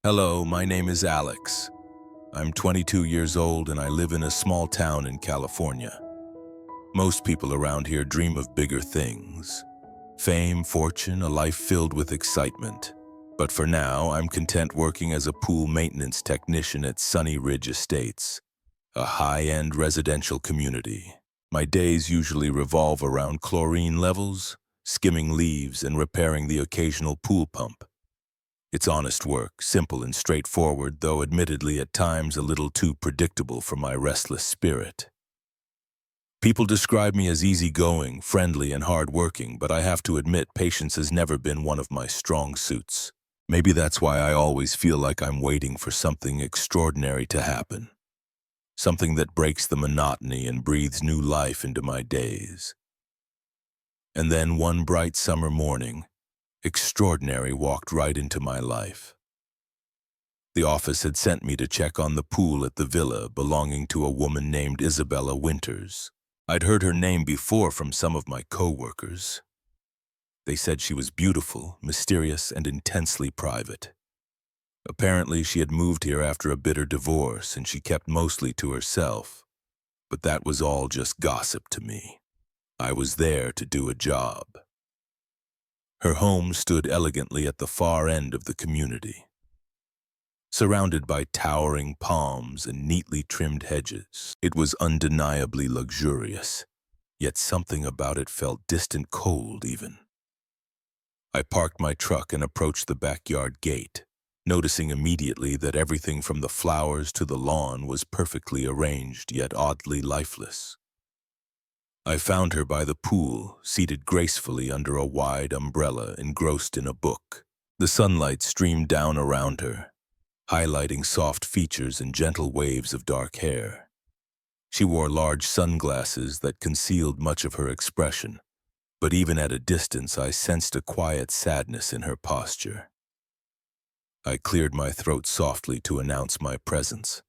Hello, my name is Alex. I'm 22 years old and I live in a small town in California. Most people around here dream of bigger things. Fame, fortune, a life filled with excitement. But for now, I'm content working as a pool maintenance technician at Sunny Ridge Estates, a high-end residential community. My days usually revolve around chlorine levels, skimming leaves, and repairing the occasional pool pump. It's honest work, simple and straightforward, though admittedly at times a little too predictable for my restless spirit. People describe me as easygoing, friendly, and hardworking, but I have to admit patience has never been one of my strong suits. Maybe that's why I always feel like I'm waiting for something extraordinary to happen. Something that breaks the monotony and breathes new life into my days. And then one bright summer morning, extraordinary walked right into my life. The office had sent me to check on the pool at the villa belonging to a woman named Isabella Winters. I'd heard her name before from some of my co-workers. They said she was beautiful, mysterious, and intensely private. Apparently, she had moved here after a bitter divorce and she kept mostly to herself. But that was all just gossip to me. I was there to do a job. Her home stood elegantly at the far end of the community. Surrounded by towering palms and neatly trimmed hedges, it was undeniably luxurious, yet something about it felt distant cold even. I parked my truck and approached the backyard gate, noticing immediately that everything from the flowers to the lawn was perfectly arranged yet oddly lifeless. I found her by the pool, seated gracefully under a wide umbrella, engrossed in a book. The sunlight streamed down around her, highlighting soft features and gentle waves of dark hair. She wore large sunglasses that concealed much of her expression, but even at a distance I sensed a quiet sadness in her posture. I cleared my throat softly to announce my presence.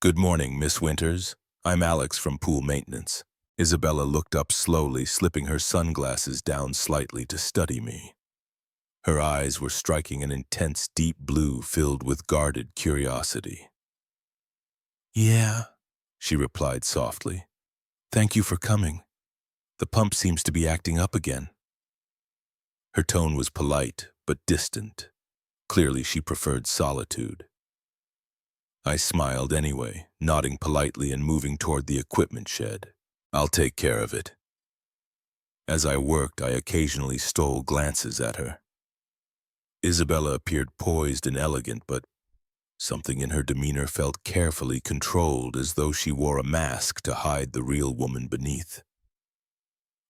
"Good morning, Miss Winters. I'm Alex from Pool Maintenance." Isabella looked up slowly, slipping her sunglasses down slightly to study me. Her eyes were striking an intense deep blue filled with guarded curiosity. "Yeah," she replied softly. "Thank you for coming. The pump seems to be acting up again." Her tone was polite, but distant. Clearly she preferred solitude. I smiled anyway, nodding politely and moving toward the equipment shed. "I'll take care of it." As I worked, I occasionally stole glances at her. Isabella appeared poised and elegant, but something in her demeanor felt carefully controlled, as though she wore a mask to hide the real woman beneath.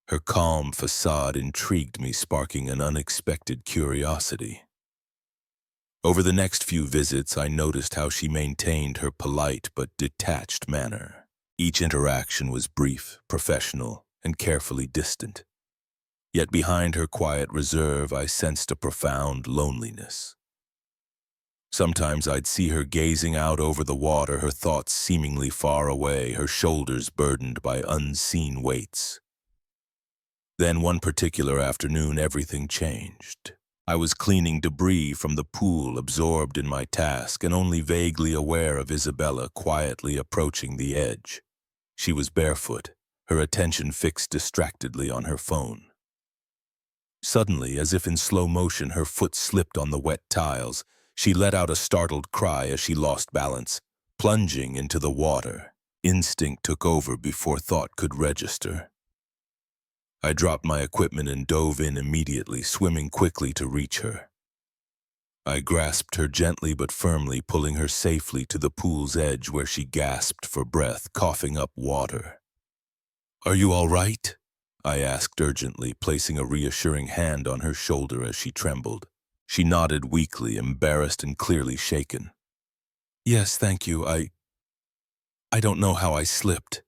Her calm facade intrigued me, sparking an unexpected curiosity. Over the next few visits, I noticed how she maintained her polite but detached manner. Each interaction was brief, professional, and carefully distant. Yet behind her quiet reserve, I sensed a profound loneliness. Sometimes I'd see her gazing out over the water, her thoughts seemingly far away, her shoulders burdened by unseen weights. Then one particular afternoon, everything changed. I was cleaning debris from the pool, absorbed in my task, and only vaguely aware of Isabella quietly approaching the edge. She was barefoot, her attention fixed distractedly on her phone. Suddenly, as if in slow motion, her foot slipped on the wet tiles. She let out a startled cry as she lost balance, plunging into the water. Instinct took over before thought could register. I dropped my equipment and dove in immediately, swimming quickly to reach her. I grasped her gently but firmly, pulling her safely to the pool's edge where she gasped for breath, coughing up water. "Are you all right?" I asked urgently, placing a reassuring hand on her shoulder as she trembled. She nodded weakly, embarrassed and clearly shaken. "Yes, thank you. I don't know how I slipped."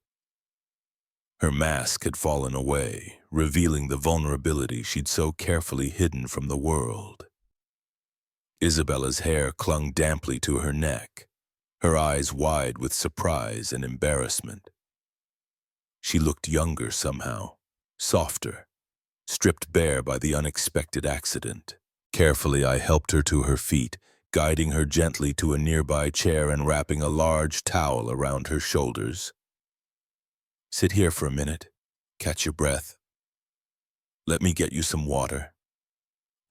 Her mask had fallen away, revealing the vulnerability she'd so carefully hidden from the world. Isabella's hair clung damply to her neck, her eyes wide with surprise and embarrassment. She looked younger somehow, softer, stripped bare by the unexpected accident. Carefully, I helped her to her feet, guiding her gently to a nearby chair and wrapping a large towel around her shoulders. "Sit here for a minute. Catch your breath. Let me get you some water."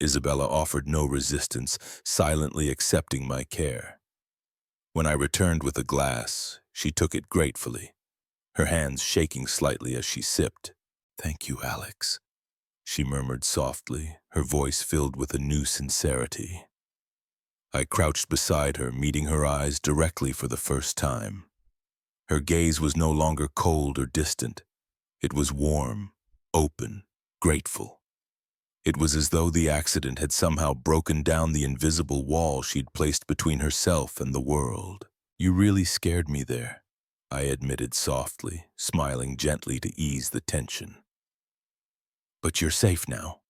Isabella offered no resistance, silently accepting my care. When I returned with a glass, she took it gratefully, her hands shaking slightly as she sipped. "Thank you, Alex," she murmured softly, her voice filled with a new sincerity. I crouched beside her, meeting her eyes directly for the first time. Her gaze was no longer cold or distant. It was warm, open, grateful. It was as though the accident had somehow broken down the invisible wall she'd placed between herself and the world. "You really scared me there," I admitted softly, smiling gently to ease the tension. "But you're safe now."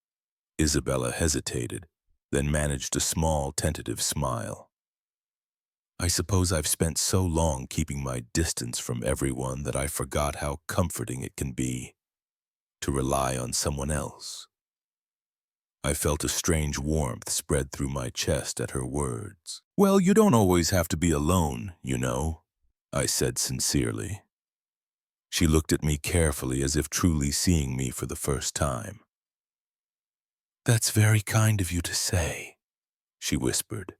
Isabella hesitated, then managed a small, tentative smile. "I suppose I've spent so long keeping my distance from everyone that I forgot how comforting it can be to rely on someone else." I felt a strange warmth spread through my chest at her words. "Well, you don't always have to be alone, you know," I said sincerely. She looked at me carefully as if truly seeing me for the first time. "That's very kind of you to say," she whispered.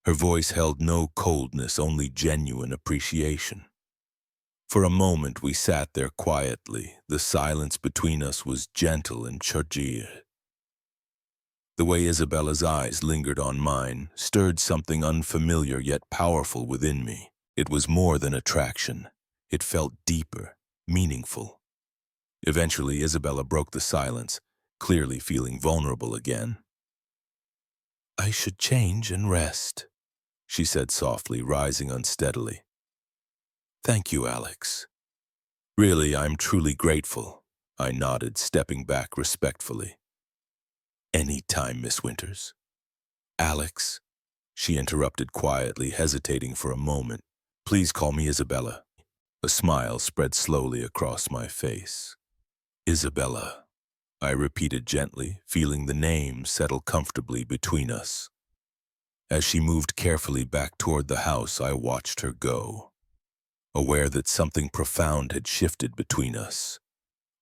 Her voice held no coldness, only genuine appreciation. For a moment we sat there quietly. The silence between us was gentle and chargé. The way Isabella's eyes lingered on mine stirred something unfamiliar yet powerful within me. It was more than attraction. It felt deeper, meaningful. Eventually, Isabella broke the silence, clearly feeling vulnerable again. "I should change and rest," she said softly, rising unsteadily. "Thank you, Alex. Really, I'm truly grateful," I nodded, stepping back respectfully. "Any time, Miss Winters." "Alex," she interrupted quietly, hesitating for a moment. "Please call me Isabella." A smile spread slowly across my face. "Isabella," I repeated gently, feeling the name settle comfortably between us. As she moved carefully back toward the house, I watched her go, aware that something profound had shifted between us.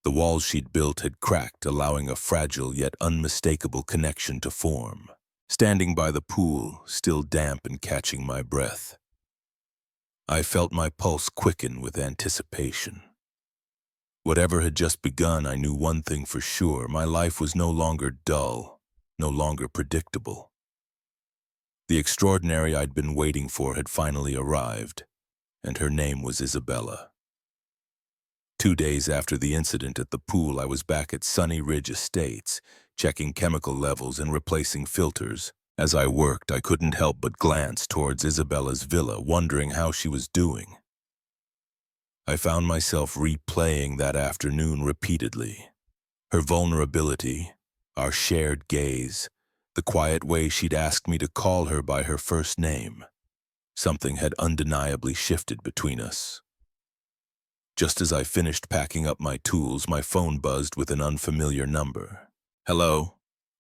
The walls she'd built had cracked, allowing a fragile yet unmistakable connection to form. Standing by the pool, still damp and catching my breath, I felt my pulse quicken with anticipation. Whatever had just begun, I knew one thing for sure: my life was no longer dull, no longer predictable. The extraordinary I'd been waiting for had finally arrived, and her name was Isabella. 2 days after the incident at the pool, I was back at Sunny Ridge Estates, checking chemical levels and replacing filters. As I worked, I couldn't help but glance towards Isabella's villa, wondering how she was doing. I found myself replaying that afternoon repeatedly. Her vulnerability, our shared gaze, the quiet way she'd asked me to call her by her first name. Something had undeniably shifted between us. Just as I finished packing up my tools, my phone buzzed with an unfamiliar number. "Hello?"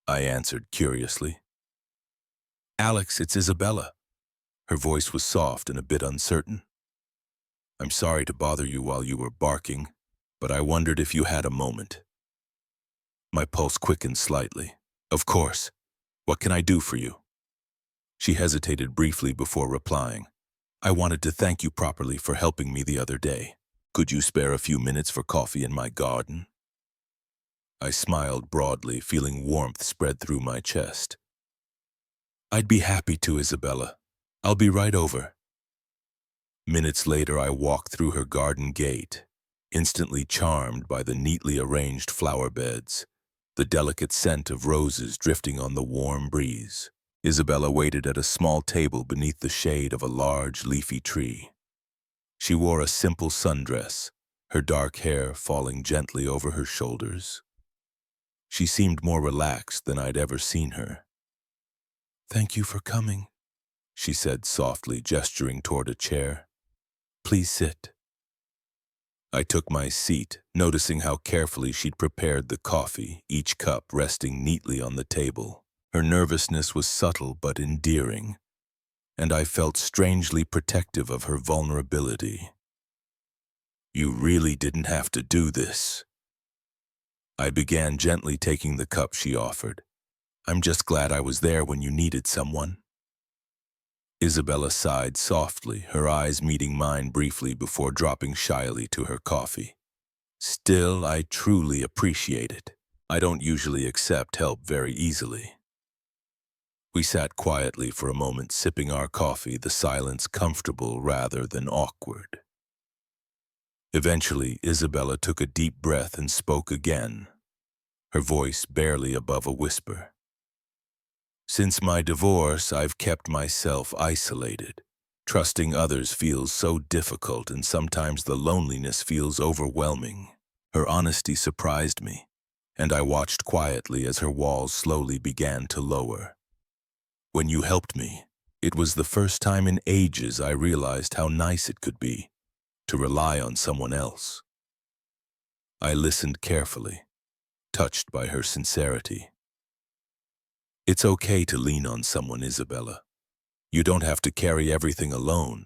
I answered curiously. "Alex, it's Isabella." Her voice was soft and a bit uncertain. "I'm sorry to bother you while you were barking, but I wondered if you had a moment." My pulse quickened slightly. "Of course. What can I do for you?" She hesitated briefly before replying. "I wanted to thank you properly for helping me the other day. Could you spare a few minutes for coffee in my garden?" I smiled broadly, feeling warmth spread through my chest. "I'd be happy to, Isabella. I'll be right over." Minutes later, I walked through her garden gate, instantly charmed by the neatly arranged flower beds, the delicate scent of roses drifting on the warm breeze. Isabella waited at a small table beneath the shade of a large, leafy tree. She wore a simple sundress, her dark hair falling gently over her shoulders. She seemed more relaxed than I'd ever seen her. "Thank you for coming," she said softly, gesturing toward a chair. "Please sit." I took my seat, noticing how carefully she'd prepared the coffee, each cup resting neatly on the table. Her nervousness was subtle but endearing, and I felt strangely protective of her vulnerability. "You really didn't have to do this." I began gently taking the cup she offered. "I'm just glad I was there when you needed someone." Isabella sighed softly, her eyes meeting mine briefly before dropping shyly to her coffee. "Still, I truly appreciate it. I don't usually accept help very easily." We sat quietly for a moment, sipping our coffee, the silence comfortable rather than awkward. Eventually, Isabella took a deep breath and spoke again, her voice barely above a whisper. "Since my divorce, I've kept myself isolated. Trusting others feels so difficult, and sometimes the loneliness feels overwhelming." Her honesty surprised me, and I watched quietly as her walls slowly began to lower. "When you helped me, it was the first time in ages I realized how nice it could be to rely on someone else." I listened carefully, touched by her sincerity. "It's okay to lean on someone, Isabella. You don't have to carry everything alone."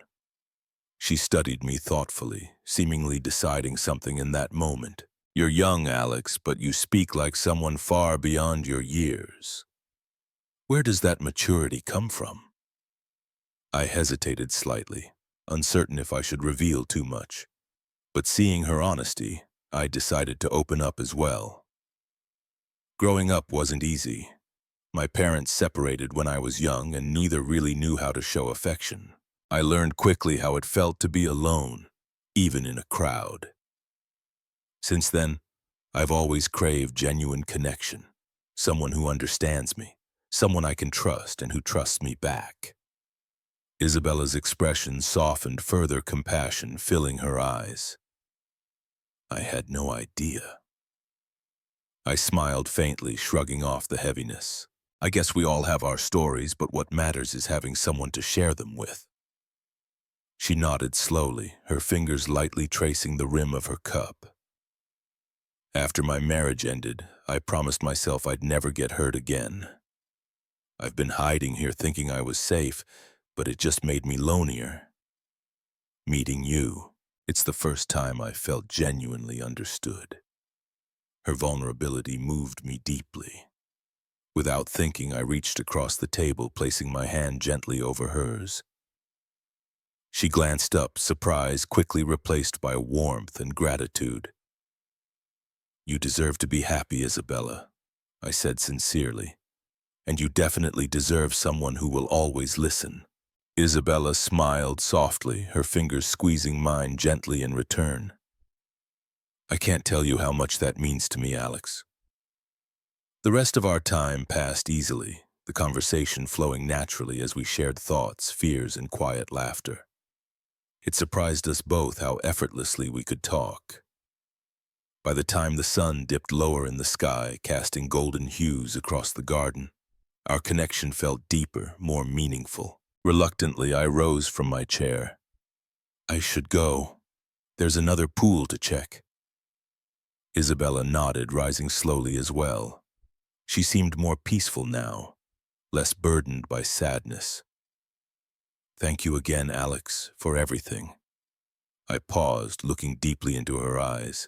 She studied me thoughtfully, seemingly deciding something in that moment. "You're young, Alex, but you speak like someone far beyond your years. Where does that maturity come from?" I hesitated slightly, uncertain if I should reveal too much. But seeing her honesty, I decided to open up as well. "Growing up wasn't easy. My parents separated when I was young, and neither really knew how to show affection. I learned quickly how it felt to be alone, even in a crowd. Since then, I've always craved genuine connection, someone who understands me, someone I can trust and who trusts me back." Isabella's expression softened, further compassion filling her eyes. I had no idea. I smiled faintly, shrugging off the heaviness. "I guess we all have our stories, but what matters is having someone to share them with." She nodded slowly, her fingers lightly tracing the rim of her cup. "After my marriage ended, I promised myself I'd never get hurt again. I've been hiding here thinking I was safe, but it just made me lonelier. Meeting you, it's the first time I felt genuinely understood." Her vulnerability moved me deeply. Without thinking, I reached across the table, placing my hand gently over hers. She glanced up, surprise quickly replaced by warmth and gratitude. "You deserve to be happy, Isabella," I said sincerely. "And you definitely deserve someone who will always listen." Isabella smiled softly, her fingers squeezing mine gently in return. "I can't tell you how much that means to me, Alex." The rest of our time passed easily, the conversation flowing naturally as we shared thoughts, fears, and quiet laughter. It surprised us both how effortlessly we could talk. By the time the sun dipped lower in the sky, casting golden hues across the garden, our connection felt deeper, more meaningful. Reluctantly, I rose from my chair. "I should go. There's another pool to check." Isabella nodded, rising slowly as well. She seemed more peaceful now, less burdened by sadness. "Thank you again, Alex, for everything." I paused, looking deeply into her eyes.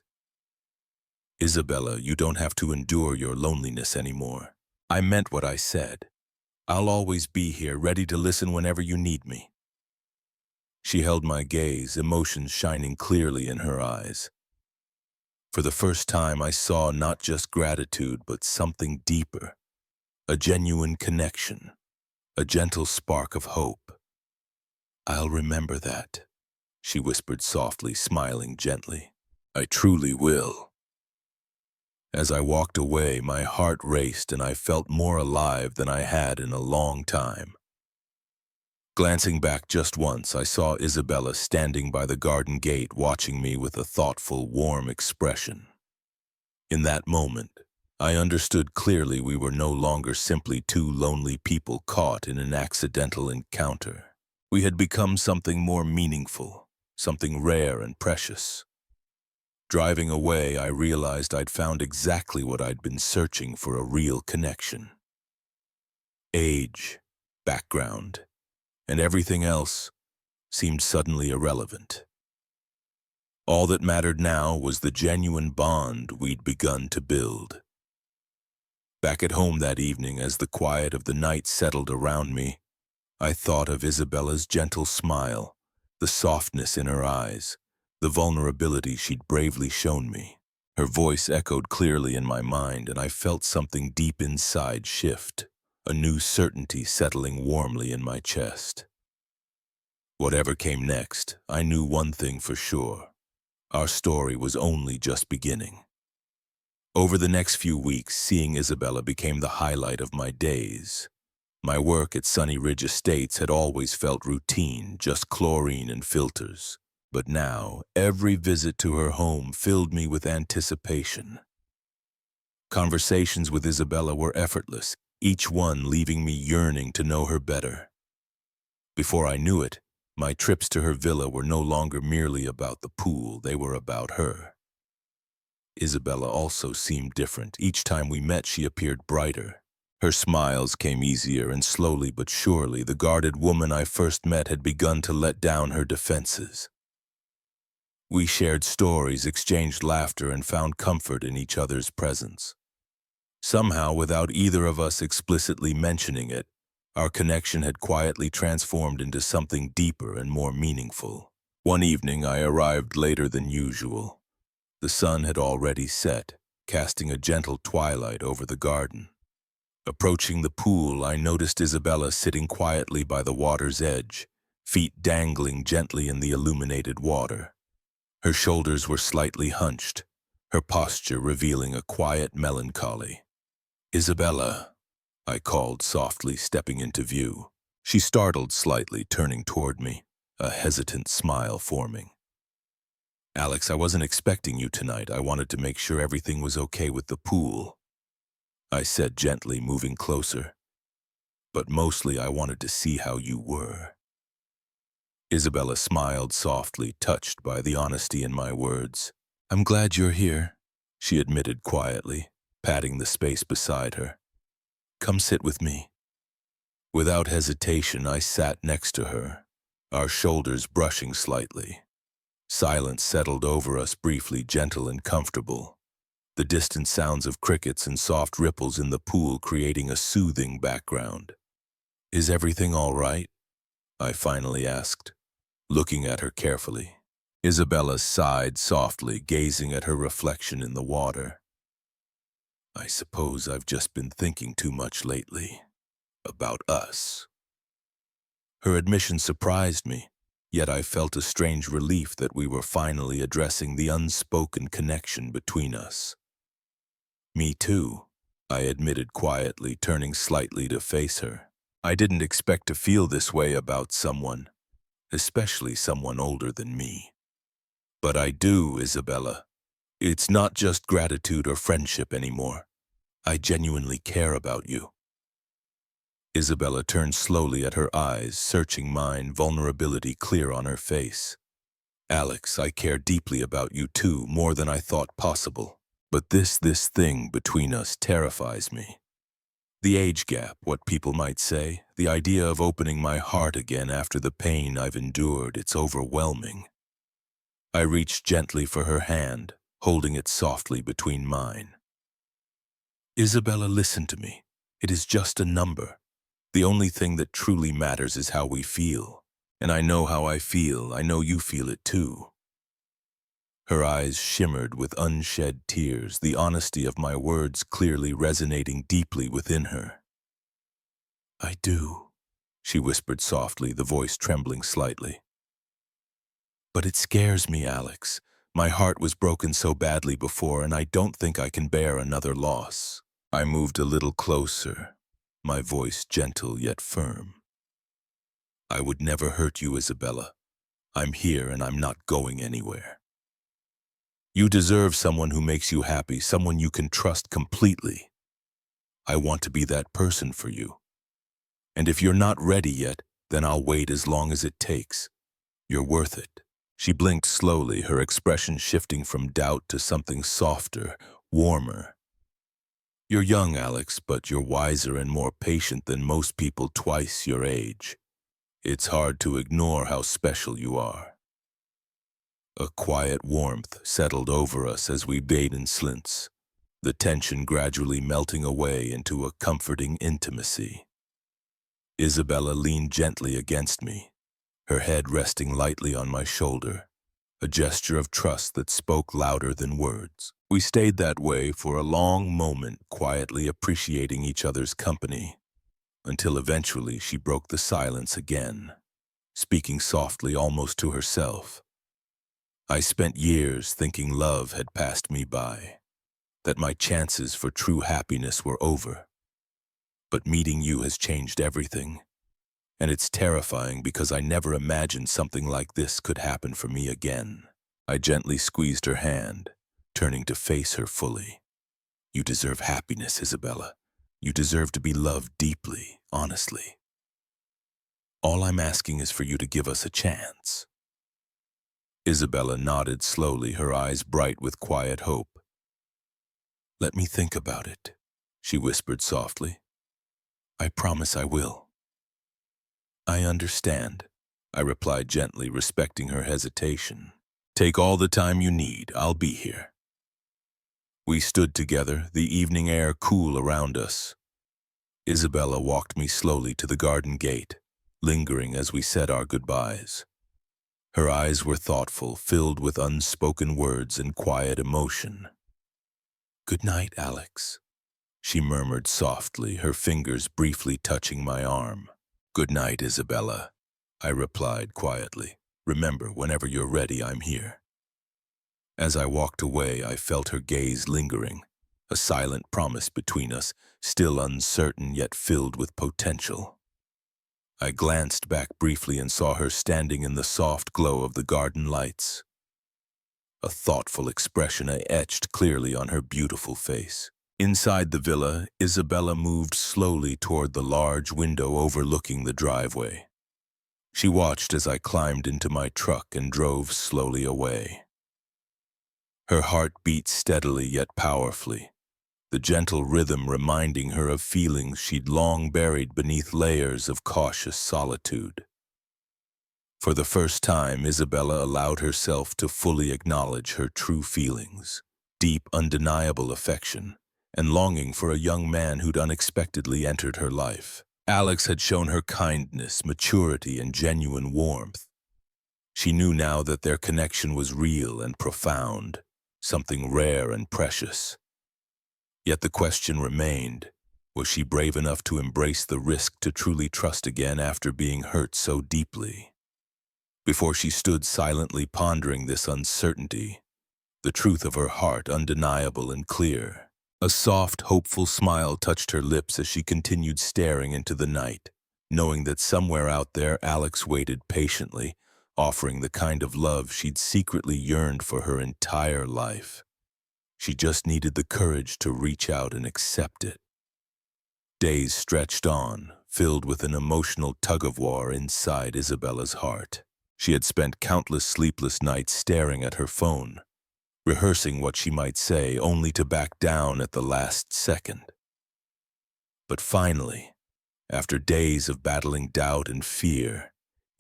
"Isabella, you don't have to endure your loneliness anymore. I meant what I said. I'll always be here, ready to listen whenever you need me." She held my gaze, emotions shining clearly in her eyes. For the first time, I saw not just gratitude, but something deeper. A genuine connection, a gentle spark of hope. "I'll remember that," she whispered softly, smiling gently. "I truly will." As I walked away, my heart raced and I felt more alive than I had in a long time. Glancing back just once, I saw Isabella standing by the garden gate, watching me with a thoughtful, warm expression. In that moment, I understood clearly we were no longer simply two lonely people caught in an accidental encounter. We had become something more meaningful, something rare and precious. Driving away, I realized I'd found exactly what I'd been searching for: a real connection. age, background, and everything else seemed suddenly irrelevant. All that mattered now was the genuine bond we'd begun to build. Back at home that evening, as the quiet of the night settled around me, I thought of Isabella's gentle smile, the softness in her eyes, the vulnerability she'd bravely shown me. Her voice echoed clearly in my mind, and I felt something deep inside shift, a new certainty settling warmly in my chest. Whatever came next, I knew one thing for sure. Our story was only just beginning. Over the next few weeks, seeing Isabella became the highlight of my days. My work at Sunny Ridge Estates had always felt routine, just chlorine and filters. But now, every visit to her home filled me with anticipation. Conversations with Isabella were effortless, each one leaving me yearning to know her better. Before I knew it, my trips to her villa were no longer merely about the pool, they were about her. Isabella also seemed different. Each time we met, she appeared brighter. Her smiles came easier, and slowly but surely, the guarded woman I first met had begun to let down her defenses. We shared stories, exchanged laughter, and found comfort in each other's presence. Somehow, without either of us explicitly mentioning it, our connection had quietly transformed into something deeper and more meaningful. One evening, I arrived later than usual. The sun had already set, casting a gentle twilight over the garden. Approaching the pool, I noticed Isabella sitting quietly by the water's edge, feet dangling gently in the illuminated water. Her shoulders were slightly hunched, her posture revealing a quiet melancholy. "Isabella," I called softly, stepping into view. She startled slightly, turning toward me, a hesitant smile forming. "Alex, I wasn't expecting you tonight. I wanted to make sure everything was okay with the pool," I said gently, moving closer. "But mostly I wanted to see how you were." Isabella smiled softly, touched by the honesty in my words. "I'm glad you're here," she admitted quietly, patting the space beside her. "Come sit with me." Without hesitation, I sat next to her, our shoulders brushing slightly. Silence settled over us briefly, gentle and comfortable, the distant sounds of crickets and soft ripples in the pool creating a soothing background. "Is everything all right?" I finally asked, looking at her carefully. Isabella sighed softly, gazing at her reflection in the water. "I suppose I've just been thinking too much lately. About us." Her admission surprised me, yet I felt a strange relief that we were finally addressing the unspoken connection between us. "Me too," I admitted quietly, turning slightly to face her. "I didn't expect to feel this way about someone, especially someone older than me. But I do, Isabella. It's not just gratitude or friendship anymore. I genuinely care about you." Isabella turned slowly at her eyes, searching mine, vulnerability clear on her face. "Alex, I care deeply about you too, more than I thought possible. But this thing between us terrifies me. The age gap, what people might say, the idea of opening my heart again after the pain I've endured, it's overwhelming." I reached gently for her hand, holding it softly between mine. "Isabella, listen to me. It is just a number. The only thing that truly matters is how we feel. And I know how I feel. I know you feel it too." Her eyes shimmered with unshed tears, the honesty of my words clearly resonating deeply within her. "I do," she whispered softly, the voice trembling slightly. "But it scares me, Alex. My heart was broken so badly before, and I don't think I can bear another loss." I moved a little closer, my voice gentle yet firm. "I would never hurt you, Isabella. I'm here and I'm not going anywhere. You deserve someone who makes you happy, someone you can trust completely. I want to be that person for you. And if you're not ready yet, then I'll wait as long as it takes. You're worth it." She blinked slowly, her expression shifting from doubt to something softer, warmer. You're young, Alex, but you're wiser and more patient than most people twice your age. It's hard to ignore how special you are. A quiet warmth settled over us as we bathed in slints, the tension gradually melting away into a comforting intimacy. Isabella leaned gently against me, her head resting lightly on my shoulder, a gesture of trust that spoke louder than words. We stayed that way for a long moment, quietly appreciating each other's company, until eventually she broke the silence again, speaking softly almost to herself. I spent years thinking love had passed me by, that my chances for true happiness were over. But meeting you has changed everything, and it's terrifying because I never imagined something like this could happen for me again. I gently squeezed her hand, turning to face her fully. You deserve happiness, Isabella. You deserve to be loved deeply, honestly. All I'm asking is for you to give us a chance. Isabella nodded slowly, her eyes bright with quiet hope. Let me think about it, she whispered softly. I promise I will. I understand, I replied gently, respecting her hesitation. Take all the time you need, I'll be here. We stood together, the evening air cool around us. Isabella walked me slowly to the garden gate, lingering as we said our goodbyes. Her eyes were thoughtful, filled with unspoken words and quiet emotion. Good night, Alex, she murmured softly, her fingers briefly touching my arm. Good night, Isabella, I replied quietly. Remember, whenever you're ready, I'm here. As I walked away, I felt her gaze lingering, a silent promise between us, still uncertain yet filled with potential. I glanced back briefly and saw her standing in the soft glow of the garden lights. A thoughtful expression I etched clearly on her beautiful face. Inside the villa, Isabella moved slowly toward the large window overlooking the driveway. She watched as I climbed into my truck and drove slowly away. Her heart beat steadily yet powerfully, the gentle rhythm reminding her of feelings she'd long buried beneath layers of cautious solitude. For the first time, Isabella allowed herself to fully acknowledge her true feelings, deep, undeniable affection, and longing for a young man who'd unexpectedly entered her life. Alex had shown her kindness, maturity, and genuine warmth. She knew now that their connection was real and profound, something rare and precious. Yet the question remained, was she brave enough to embrace the risk to truly trust again after being hurt so deeply? Before she stood silently pondering this uncertainty, the truth of her heart undeniable and clear. A soft, hopeful smile touched her lips as she continued staring into the night, knowing that somewhere out there Alex waited patiently, offering the kind of love she'd secretly yearned for her entire life. She just needed the courage to reach out and accept it. Days stretched on, filled with an emotional tug-of-war inside Isabella's heart. She had spent countless sleepless nights staring at her phone, rehearsing what she might say, only to back down at the last second. But finally, after days of battling doubt and fear,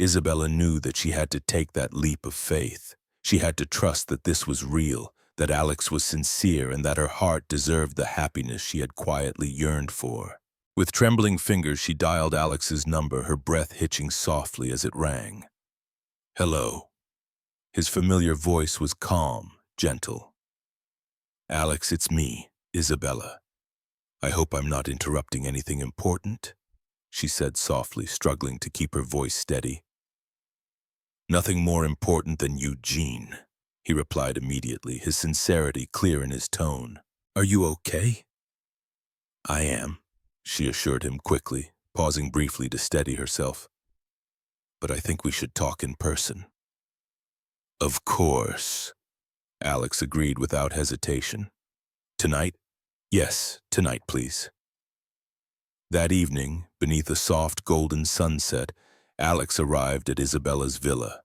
Isabella knew that she had to take that leap of faith. She had to trust that this was real, that Alex was sincere, and that her heart deserved the happiness she had quietly yearned for. With trembling fingers, she dialed Alex's number, her breath hitching softly as it rang. Hello. His familiar voice was calm, gentle. Alex, it's me, Isabella. I hope I'm not interrupting anything important, she said softly, struggling to keep her voice steady. Nothing more important than Eugene, he replied immediately, his sincerity clear in his tone. Are you okay? I am, she assured him quickly, pausing briefly to steady herself. But I think we should talk in person. Of course, Alex agreed without hesitation. Tonight? Yes, tonight, please. That evening, beneath a soft golden sunset, Alex arrived at Isabella's villa.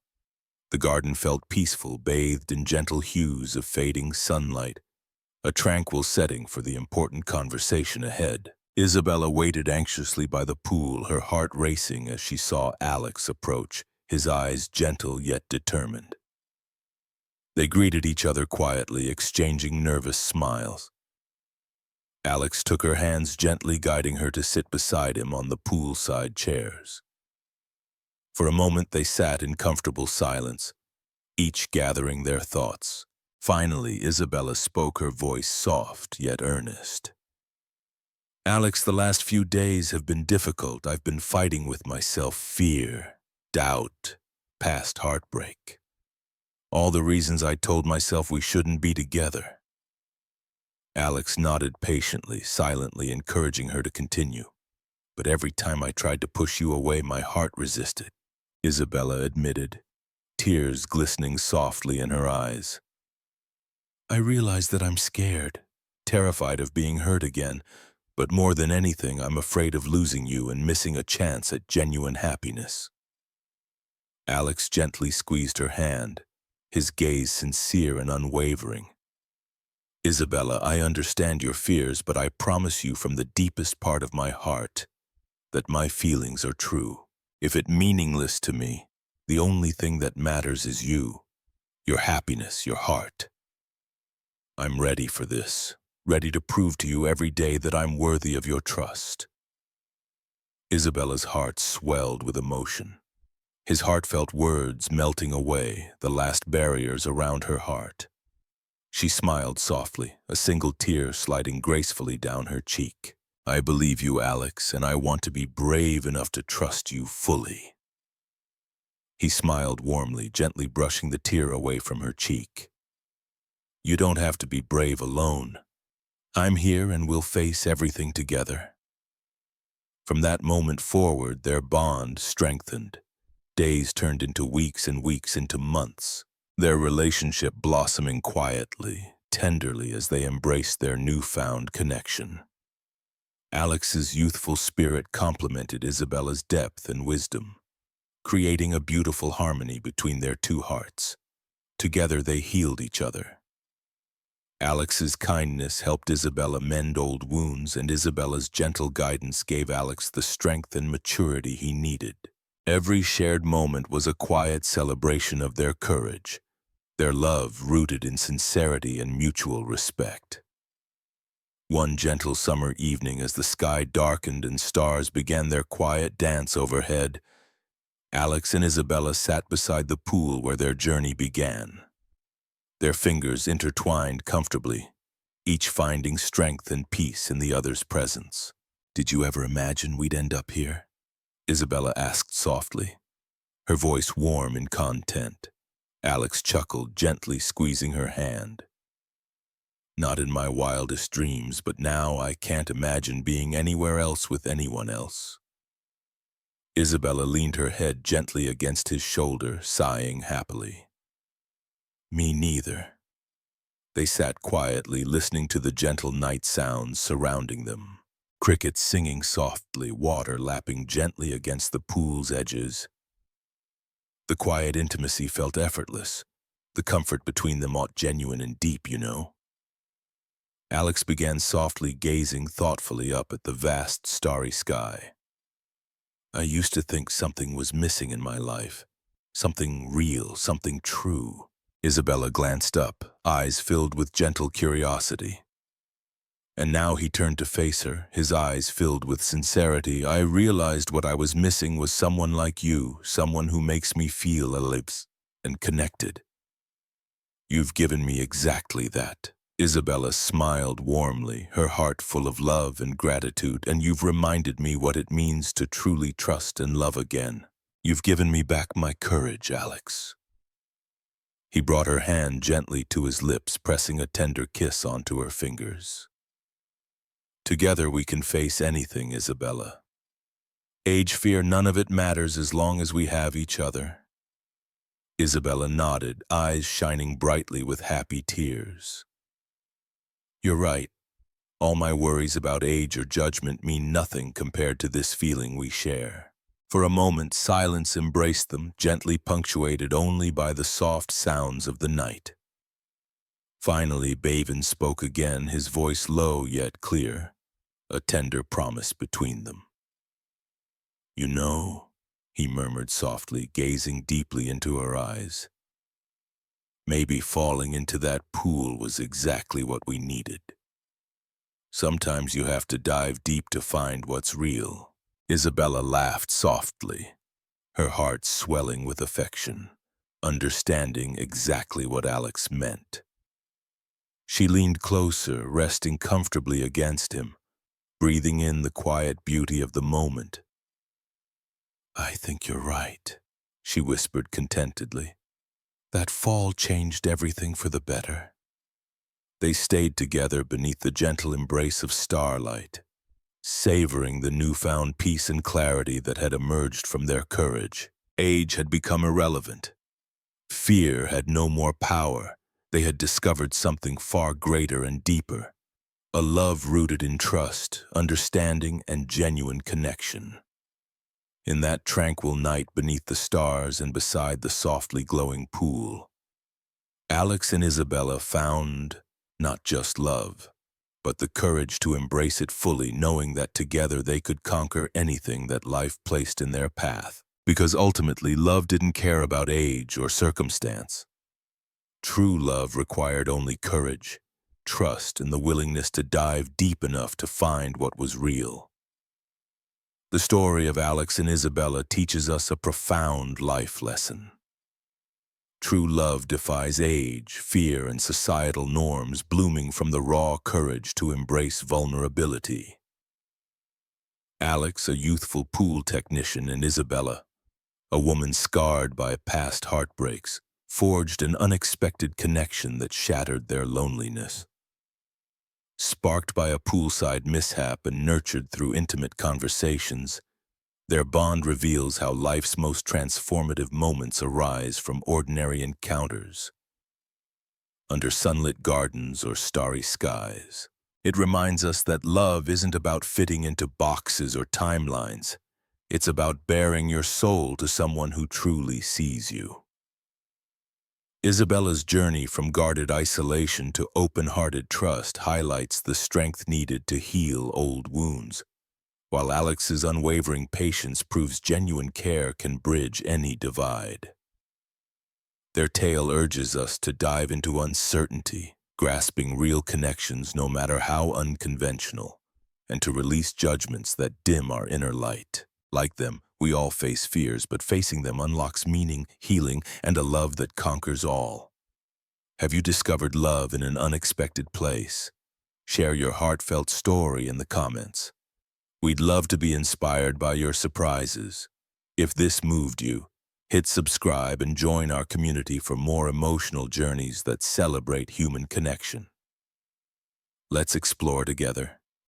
The garden felt peaceful, bathed in gentle hues of fading sunlight. a tranquil setting for the important conversation ahead. Isabella waited anxiously by the pool, her heart racing as she saw Alex approach, his eyes gentle yet determined. They greeted each other quietly, exchanging nervous smiles. Alex took her hands, gently guiding her to sit beside him on the poolside chairs. For a moment they sat in comfortable silence, each gathering their thoughts. Finally, Isabella spoke, her voice soft yet earnest. Alex, the last few days have been difficult. I've been fighting with myself, fear, doubt, past heartbreak. All the reasons I told myself we shouldn't be together. Alex nodded patiently, silently encouraging her to continue. But every time I tried to push you away, my heart resisted, Isabella admitted, tears glistening softly in her eyes. I realize that I'm scared, terrified of being hurt again, but more than anything, I'm afraid of losing you and missing a chance at genuine happiness. Alex gently squeezed her hand, his gaze sincere and unwavering. Isabella, I understand your fears, but I promise you from the deepest part of my heart that my feelings are true. If it's meaningless to me, the only thing that matters is you, your happiness, your heart. I'm ready for this, ready to prove to you every day that I'm worthy of your trust. Isabella's heart swelled with emotion, his heartfelt words melting away the last barriers around her heart. She smiled softly, a single tear sliding gracefully down her cheek. I believe you, Alex, and I want to be brave enough to trust you fully. He smiled warmly, gently brushing the tear away from her cheek. You don't have to be brave alone. I'm here and we'll face everything together. From that moment forward, their bond strengthened. Days turned into weeks and weeks into months, their relationship blossoming quietly, tenderly as they embraced their newfound connection. Alex's youthful spirit complemented Isabella's depth and wisdom, creating a beautiful harmony between their two hearts. Together they healed each other. Alex's kindness helped Isabella mend old wounds, and Isabella's gentle guidance gave Alex the strength and maturity he needed. Every shared moment was a quiet celebration of their courage, their love rooted in sincerity and mutual respect. One gentle summer evening, as the sky darkened and stars began their quiet dance overhead, Alex and Isabella sat beside the pool where their journey began. Their fingers intertwined comfortably, each finding strength and peace in the other's presence. Did you ever imagine we'd end up here? Isabella asked softly, her voice warm in content. Alex chuckled, gently squeezing her hand. Not in my wildest dreams, but now I can't imagine being anywhere else with anyone else. Isabella leaned her head gently against his shoulder, sighing happily. Me neither. They sat quietly, listening to the gentle night sounds surrounding them. Crickets singing softly, water lapping gently against the pool's edges. The quiet intimacy felt effortless, the comfort between them aught genuine and deep, you know. Alex began softly, gazing thoughtfully up at the vast starry sky. I used to think something was missing in my life, something real, something true. Isabella glanced up, eyes filled with gentle curiosity. And now he turned to face her, his eyes filled with sincerity. I realized what I was missing was someone like you, someone who makes me feel alive and connected. You've given me exactly that. Isabella smiled warmly, her heart full of love and gratitude, and you've reminded me what it means to truly trust and love again. You've given me back my courage, Alex. He brought her hand gently to his lips, pressing a tender kiss onto her fingers. Together we can face anything, Isabella. Age, fear, none of it matters as long as we have each other. Isabella nodded, eyes shining brightly with happy tears. You're right. All my worries about age or judgment mean nothing compared to this feeling we share. For a moment, silence embraced them, gently punctuated only by the soft sounds of the night. Finally, Bavin spoke again, his voice low yet clear, a tender promise between them. "You know," he murmured softly, gazing deeply into her eyes, "maybe falling into that pool was exactly what we needed. Sometimes you have to dive deep to find what's real." Isabella laughed softly, her heart swelling with affection, understanding exactly what Alex meant. She leaned closer, resting comfortably against him, breathing in the quiet beauty of the moment. "I think you're right," she whispered contentedly. "That fall changed everything for the better." They stayed together beneath the gentle embrace of starlight, savoring the newfound peace and clarity that had emerged from their courage. Age had become irrelevant. Fear had no more power. They had discovered something far greater and deeper, a love rooted in trust, understanding, and genuine connection. In that tranquil night beneath the stars and beside the softly glowing pool, Alex and Isabella found not just love, but the courage to embrace it fully, knowing that together they could conquer anything that life placed in their path. Because ultimately, love didn't care about age or circumstance. True love required only courage, trust, and the willingness to dive deep enough to find what was real. The story of Alex and Isabella teaches us a profound life lesson. True love defies age, fear, and societal norms, blooming from the raw courage to embrace vulnerability. Alex, a youthful pool technician, and Isabella, a woman scarred by past heartbreaks, forged an unexpected connection that shattered their loneliness. Sparked by a poolside mishap and nurtured through intimate conversations, their bond reveals how life's most transformative moments arise from ordinary encounters. Under sunlit gardens or starry skies, it reminds us that love isn't about fitting into boxes or timelines. It's about bearing your soul to someone who truly sees you. Isabella's journey from guarded isolation to open-hearted trust highlights the strength needed to heal old wounds, while Alex's unwavering patience proves genuine care can bridge any divide. Their tale urges us to dive into uncertainty, grasping real connections no matter how unconventional, and to release judgments that dim our inner light. Like them, we all face fears, but facing them unlocks meaning, healing, and a love that conquers all. Have you discovered love in an unexpected place? Share your heartfelt story in the comments. We'd love to be inspired by your surprises. If this moved you, hit subscribe and join our community for more emotional journeys that celebrate human connection. Let's explore together.